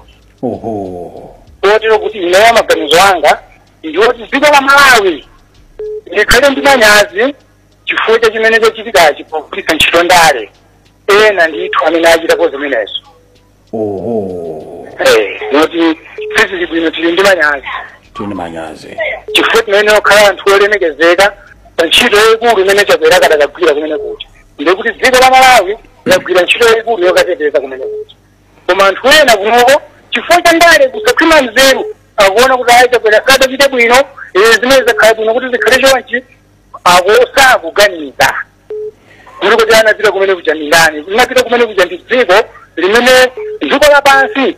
Kotero kuti ineyo maganizo anga ndioti dziko la Malawi likhale ndi manyazi chifukwa chimene chachitika pogwiritsa ntchito ndale ena ndithu amene achitapo zimenezo. Noti sisi bwino tili ndi manyazi. Tili manyazi. Chifukwa timene okhala anthu olemekezeka pa ntchito yayikulu imene Chakwera kadakagwira kumene kuti. Ndiye kuti dziko la Malawi lagwira ntchito yayikulu yokateteza kumene kuti. Koma anthu ena kunoko chifukwa cha ndale kusakhwima nzeru akuona kuti ayi chakwera sadachite bwino zimene zakhala bwino kuti zikhale chonchi sakuganiza kuli kuti anapita kumene kuja ndi ndani linapita kumene kuja ndi dziko limene dziko lapansi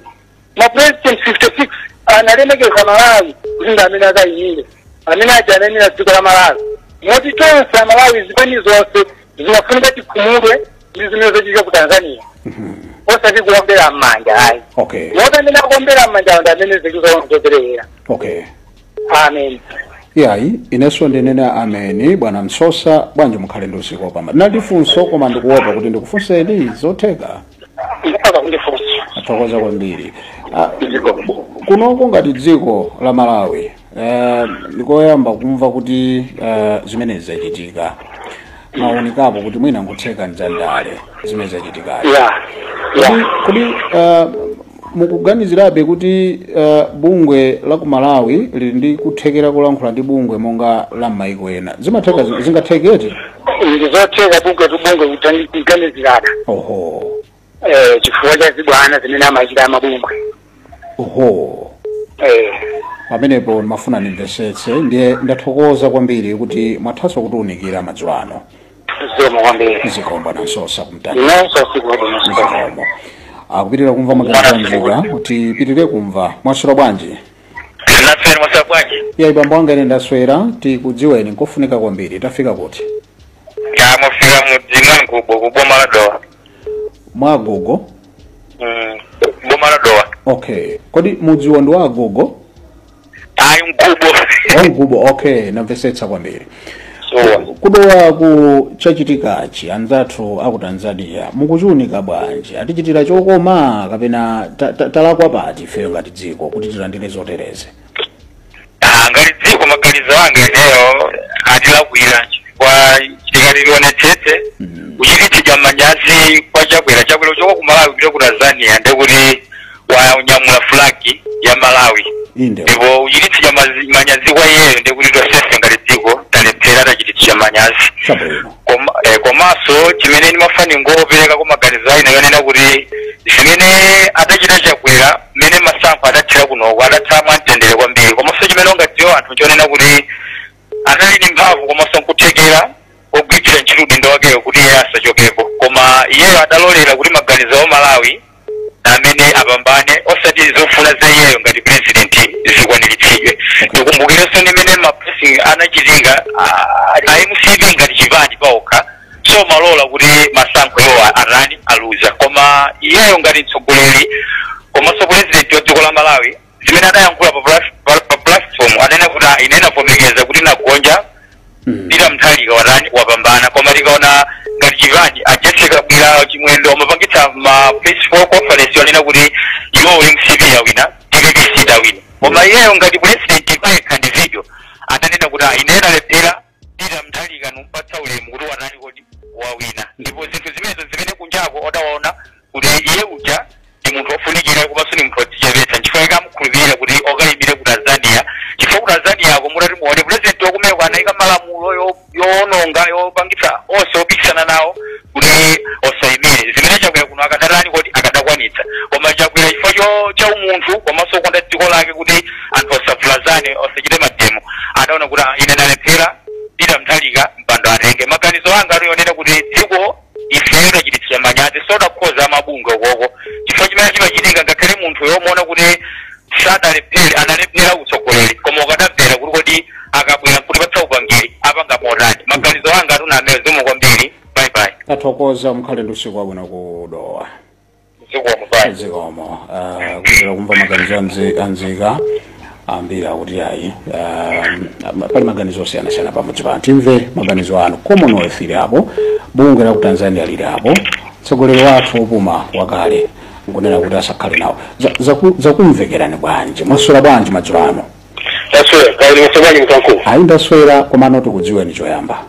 mapresident 56 analemekeza Malawi kuti ndi amene akayimire amene aja anayimira dziko la Malawi moti tonse amalawi zipani zonse zinafunika tikhumudwe ndi zimene zochitika ku Tanzania osati kuombera m'manja ayi moti amene akuombera m'manja ndi amene zikuzoperera amen yayi inenso ndinena ameni bwana Msosa bwanji mukhale ndi usiku wopamba ndinalifunso koma ndikuopa kuti ndikufunseni zotheka athokoza kwambiri kunoko ngati dziko la Malawi ndikoyamba kumva kuti zimene zachitika maonekapo kuti mwina ngutheka ndandale zimene zachitika kodi mukuganizirabe kuti bungwe la ku Malawi lili ndi kuthekera kulankhula ndi bungwe monga la m'mayiko ena zimatheka zingatheketi ndizotheka bungwe kuganizirana chifukwa cha zibwana zimene amachita amabungwe pamenepo mafuna nimvesetse ndiye ndathokoza kwambiri kuti mwathaso kutiunikira madzulo ano zikomo na Msosa kumtani zikomo akupitirira kumva maganizo kuti pitirire kumva mwaswera bwanji naswera mwaswera bwanji ya ibambo anga ine ndaswera tikudziweni nkofunika kwambiri tafika kuti mufika mudzimwa nkubo kuboma la Dowa mwagogo boma la Dowa kodi mudziwa ndi wa Gogo ayi Nkubo namvesetsa kwambiri kudowa ku chachitikachi anzathu aku Tanzania mukuchunika bwanji atichitira chokoma kapena talakwa pati ifeyo ngati dziko kuti tilandire zotereze ngati dziko maganizo anga eneyo atilakwira kwa chitikaliwonetsetse kuchititsidwa manyazi kwa chakwera choko ku Malawi kupita ku Tanzania ndekuti wanyamula flagi ya Malawi ndipo uchititsidwa manyazi kwa iyeyo ndekuti tosefe ngati dziko talephera tachititsidwa manyazi komanso chimene ndimafani ngopereka kwa maganizo aina yonena kuti zimene adachita chakwera mmene masankho adathira kunoko adatha mwamtendere kwambiri komanso chimene ungadziwa anthu chonena kuti anali ndi mphamvu komanso nkuthekera ogwiritsira ntchito udindo wakeyo kuti iye asachokepo koma iyeyo adalolera kuti maganizo a Malawi amene apambane osati zofuna za iyeyo ngati president zikwaniritsidwe tikumbukirenso nimene mapresi anachitika ayimusiive ngati chipani paokha so malola kuti masankho iwo arani aluza koma iyeyo ngati mtsogoleri komanso president wa dziko la Malawi zimene adayankhula pa platform anena kuti ine navomekeza kuti nagonja ndita mthalika warani wapambana koma tikaona ngati chipani ajetseka bwira chimwendo amapangitsa ma peaceful conference yonena kuti iwo uli msipi yawina tikekisita wina koma iyeyo ngati president paekha ndi video atanena kuti ine nalephera ndita mthalika numpatsa ulemu kuti warani kodi wawina ndipo zinthu zimenezo zimene kunjako odawaona kuti iye uja ndi munthu ofunikira komanso ni munthu wodzichepetsa chifukwa ikamukhulupirira kuti okayimire ku Tanzania chifukwa ku Tanzania ako mutati muone president wakumeko anayika malamulo yoononga yopangitsa onse opikisana nawo kuti osayimire zimene chakwera kuno akatatani kuti akadakwanitsa koma chakwera chifukwa cha umunthu komanso konda dziko lake kuti anthu osavulazane osachite mademo adaona kuti ine nalephera ndita mthalika mpando atenge maganizo anga aliyonena kuti dziko ifeyo tachititsa manyazi sodakhoza amabungwe okoko chifukwa chimene chimachitika ngakhale munthu yomuona kuti sadalephera analephera utsogoleri koma ukadaphera kuti kodi akabwera kuti patsa upangiri apanga motani maganizo anga atuna amene zomwe kwambiri bye athokoza mukhale ndi usiku wabwino ku Dowa zikomo kutera kumva maganizo anzika ambira kuti ayi pali maganizo osiyana-siyana pamodzi pano timve maganizo anu Commonwealth ili apo bungwe la ku Tanzania lili apo mtsogoleri wathu opuma wakale nkunena kuti asakhale nawo zakumvekerani bwanji mwaswera bwanji madzulo ano ayi ndaswera koma ano tikudziweni choyamba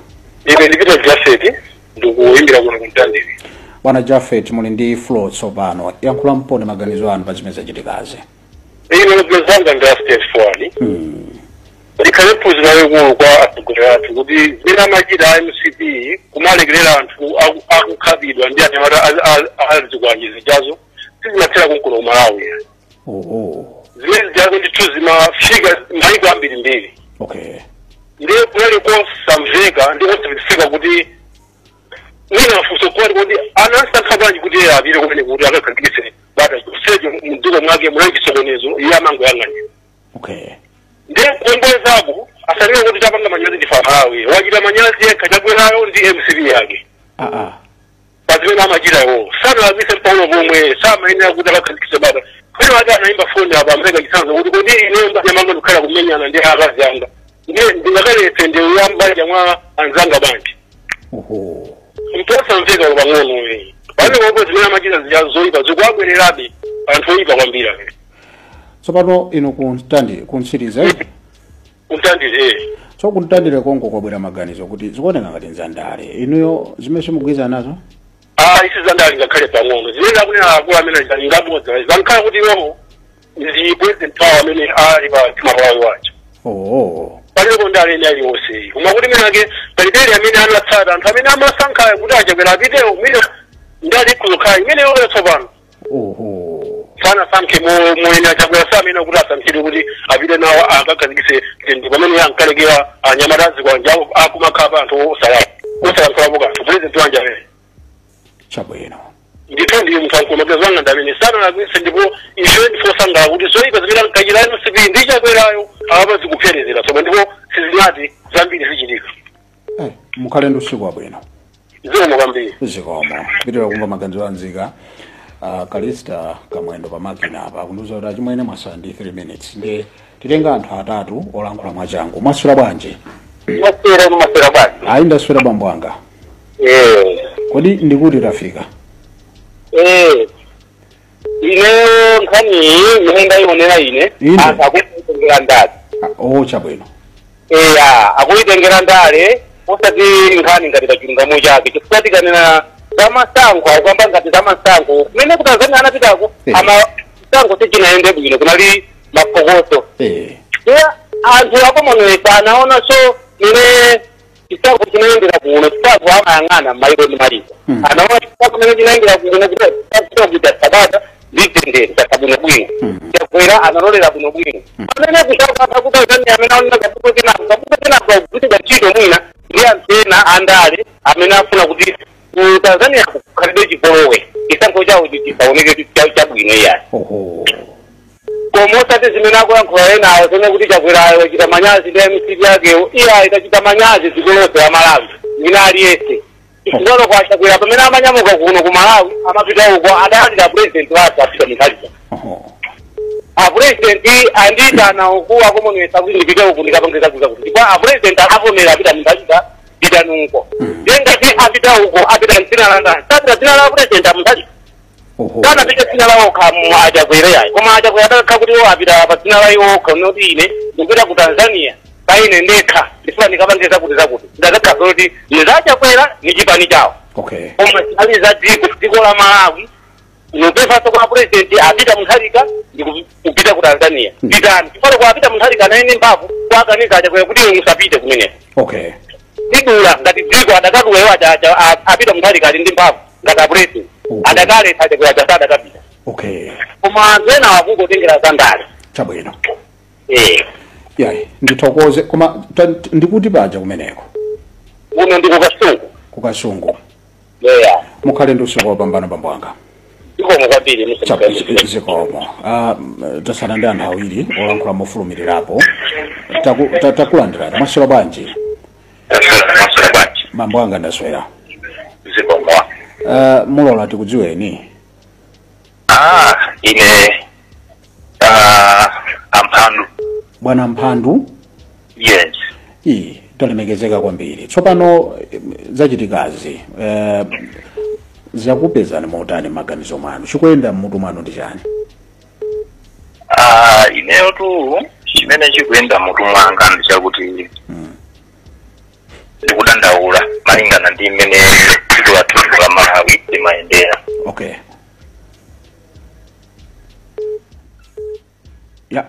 ine ndipita Jafet ndikuyimbira kuno kumtandiri bwana Jafet muli ndi flow tsopano yankhula mpone maganizo anu pa zimene zachitikazi ine ndizanga ndastate forward ndikhale phunzira nayo kwa atsogoleri athu kuti zimene amachita MCP kumalekerera anthu akukhabidwa ndi anyamata azikwanji zijazo sizimathera kunkuno Malawi zimene ndiyazo ndithu zimafika maiko ambiri mbiri. Ndiye kunali kosamveka ndi kosamveka kuti mwina mafunso kwali kuti anasankha bwanji kuti apite kumene kuti akakhazikitse bata kusejo mdziko mwake muli chisokonezo iye amango yang'anira. Ndiye kuombolezako asalire kuti tapanga manyazi ndi Malawi wachita manyazi yekha chakwerayo ndi MCP yake. Pazimene amachita iwo sanalakwitse mpaulo pomwe samayenera kuti akakhazikitse bata. Kwene wake anaimba foni apa amveka chisanzo kuti kodi ine nyamanga ndikhala kumenyana ndi akazi anga. Ndiye ndingakaletse ndi uyambanja mwa anzanga bwanji. Mposa mveka pang'ono we. Pano kopo zimene amachita zijazoipa zikuabwererabe anthu oipa kwambiri ake. Tsopano ino kunsiriza kuntandire. So kuntandire konko kwabwera maganizo kuti zikuoneka ngati nzandale. Inuyo zimene mugwiza nazo? Isi zandale ngakhale pang'ono. Zimene akunena akulu amene ngabodza. Zankhala kuti iwomo ndi president power amene ali pa Malawi wacho. Palipo ndale ndi aliwonse. Koma kuti menake paliteri amene anatsata anthu amene amasankha kuti achakwera apitewo mwina ndali kulukhayi imene yole tsopano. Sana sankhe mwene achakwera samene kuti asankhidwe kuti apite nawo akakhazikitse ndi pamene ankalekera anyamatazi kwanja akumakhapa anthu osalankhulapo kanthu president wanja amene. Chabwino. Ndithu ndiye mthanko magazanga ndamene sana lakwitse ndipo ife ndifosangala kuti zoipa zimene ankachita ino sipi ndi chakwerayo apa zikupherezera tsopano ndipo sizinati zambiri zichitika. Mukhale ndi usiku wabwino. Zikomo kwambiri. Zikomo. Pitira kumva maganizo anzika. Kalista Kamwendo pa makina apa kunduza kuti achimwene masandi 3 minutes. Ndi titenga anthu atatu olankhula mwachangu. Mwaswera bwanji? Mwaswera bwanji. Ayi ndaswera bambo anga. Kodi ndikuti tafika? Ine nkhani ine ndayionera ine akuitengera ndale. Chabwino. Akuitengera ndale osati nkhani ngati kachilungamo chake chifukwa tikanena zamasankho akwamba ngati zamasankho kumene kutanzania anapitako amasankho sichinaende bwino kunali mapokoso. Anthu akomonesa anaona so ine chisankho chinaendera kuno chisankho amayang'ana maiko ndi maliko. Anaona chisankho chimene chinaendera kuno kuti sabata nditendere chakabwino bwino. Chakwera analolera bwino bwino. Amene kusankho akutanzania amene aona kapuko kenako kuti chachito mwina ndiye antena andale amene afuna kuti Tanzania kukhalidwe chipolowe chisankho chawo chisaoneke chabwino yani. Koma osati zimene akuyankhula enawo zone kuti chakwerayo chita manyazi ndi MCP yakewo iya itachita manyazi zikolose ya Malawi mwina aliyese. Chifukwa kwa chakwera pamene amanyamuka kuno ku Malawi amapita uko adalira president wake apita Mutharika. President anditana uku akomonesa kuti ndipite uku ndikapangeza kuti kwa president akavomera apita Mutharika pita nunko. Ngati apita uko apita mdzina la ndani. Tapita dzina la president Mutharika. Kana pita dzina lawo khamu achakwera yayi. Koma achakwera atakha kuti apita pa dzina la iwo khanoti ine ndipita ku Tanzania paine ndekha ndifuna ndikapangeza kuti zakuti. Ndakakha kuti ndizachakwera ni chipani chawo. Koma ali za dziko la Malawi nopefa kwa president apita Mutharika ndikupita ku Tanzania. Pitani. Chifukwa kwa apita Mutharika naye ni mbavu kwa kanisa achakwera kuti musapite kumene. Tidula ngati dziko adakaduwewa apita Mutharika ali ndi mphamvu ngati president adakale achakwera chasada kapita. Koma zena wakungotengera zandale. Chabwino. Yayi ndithokoze koma ndikuti paja kumeneko. Uno ndi kukasungu. Kukasungu. Mukhale ndi usiku wopambana bambo anga. Zikomo kwambiri musembe. Zikomo. Tasana ndi anthu awiri olankhula mofulumirirapo. Takulandirani mwaswera bwanji? Mwaswera bwanji. Bambo anga ndaswera. Zikomo. Mulola tikudziweni. Ine Amphandu. Bwana Amphandu? Yes. Talemekezeka kwambiri. Tsopano zachitikazi zakupezani motani maganizo mwanu. Chikuyenda mmutu mwanu ndi chani? Ineyo tu chimene chikuyenda mmutu mwanga ndi chakuti ndikudandaula malingana ndi mmene dziko lathu la Malawi limayendera.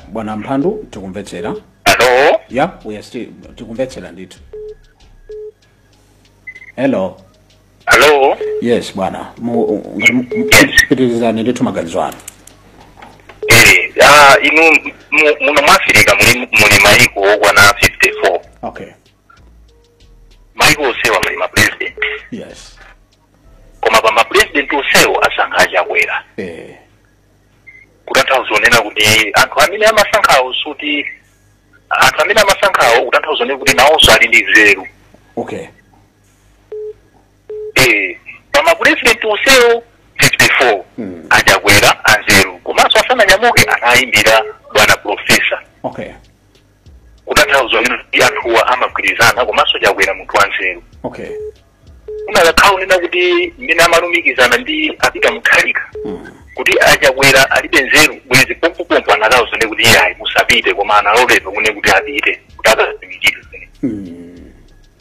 Bwana Amphandu tikumvetsera. Hello? We are still tikumvetsera ndithu. Hello? Hello? Yes bwana. Pitirizani ndithu maganizo anu. inu muno mwafrika muli maiko okwana 54. Okay. Maiko osewa muli ma president. Yes. Koma pa ma president osewa asankha achakwera. Kutanthauza onena kuti anthu amene amasankhawo suti anthu amene amasankhawo kutanthauza onena kuti nawonso ali ndi nzeru. Okay. Pa ma president osewa 54 achakwera anzeru komanso asananyamuke anayimbira bwana profesa. Okay. Kutanthauza onena kuti anthuwa amagwirizana komanso chakwera munthu wanzeru. Okay. Unakakhala unena kuti mmene amalumikizana ndi apita mkhalika kuti achakwera alibe nzeru bwezi pompopompo anakauza ne kuti yayi musapite koma analoledwa kune kuti apite kuti akazimikire zene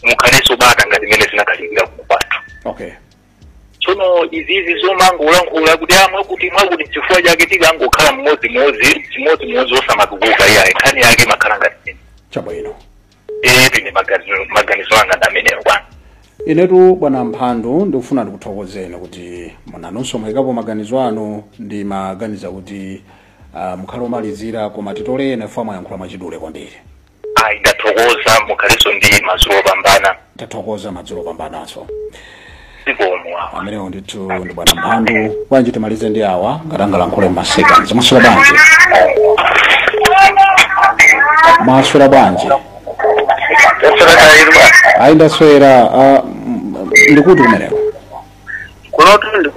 mukhalenso bata ngati mmene zinakhalirira kupathu. Okay. Tsono izizi zomangolankhula kuti mwakuti chifukwa chake tikangokhala mmodzi osamatukuka yayi nkhani yake makhala ngati chabwino. Ine maganizo anga ndameneyo bwana. Inetu bwana Mphandu ndikufuna ndikuthokozeni kuti munanonso mwikapo maganizo anu ndi maganiza kuti mukhale omalizira koma titolene fama yankhula mwachidule kwambiri. Ndathokoza mukhalenso ndi madzulo opambana. Tathokoza madzulo opambanaso. Sikomo amenewo ndithu ndi bwana Mphandu. Bwanji timalize ndi awa ngatangalankhule m'maseka zimasula bwanji. Masula bwanji. Ayi ndaswera ndikuti kumeneko. Kunotu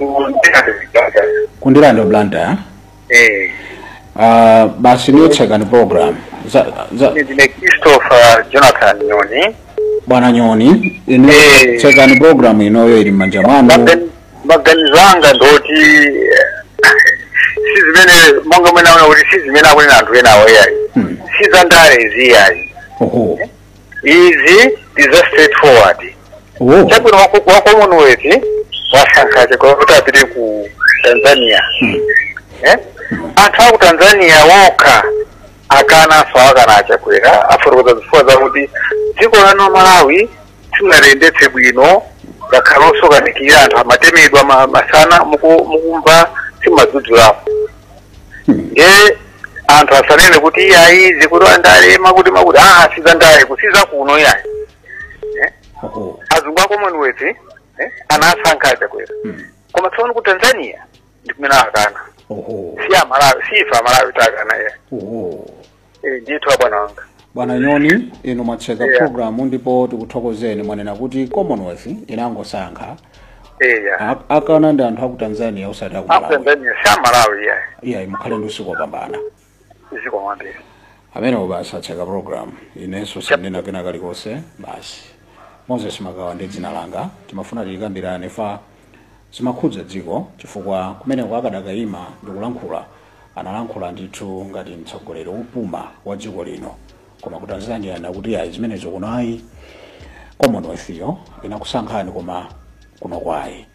Kundilanda Blanda. Basi niyo second program. Ndine Christopher Jonathan Nyoni. Bwana Nyoni, ino second program inoyo ili manja mwanu. Maganizo anga ndoti sizimene monga mwena wana kuti sizimene akwene anthu ena awayayi. Sizandale iziyayi. Easy is a straightforward. Chakuni wako Commonwealth wasankhaje kwa kuti apite ku Tanzania. Anthu aku Tanzania woka akana swaka achakwera afuruza zifuwa kuti dziko lano Malawi tinarendetse bwino gakalonso kanikira anthu amatemedwa masana mukumva simadzudzulapo. Anthu asanene kuti yayi zikuru andale makuti sizandale kusiza kuno yayi. Azungu ako Commonwealth anasankhaje kwera. Koma tsono ku Tanzania ndikumene akana. Sifa Malawi takana ye. Ndithu bwana wanga. Bwana Nyoni, ino mwacheka program ndipo tikuthokozeni mwanena kuti Commonwealth inangosankha. Akana ndi anthu aku Tanzania usati aku Malawi. Tanzania sa Malawi yayi. Iya mukhale ndi usiku opambana. Usiku wambe. Amene basi acheka program inenso sinena kena kalikose basi. Moses Magawa ndi dzina langa timafuna tikambirane fa zimakhudza dziko chifukwa kumene kwakadakayima ndikulankhula analankhula ndithu ngati mtsogoleri upuma wa dziko lino koma ku Tanzania nakuti ayi zimenezo kuno ayi Commonwealth yo inakusankhani koma kuno kwayi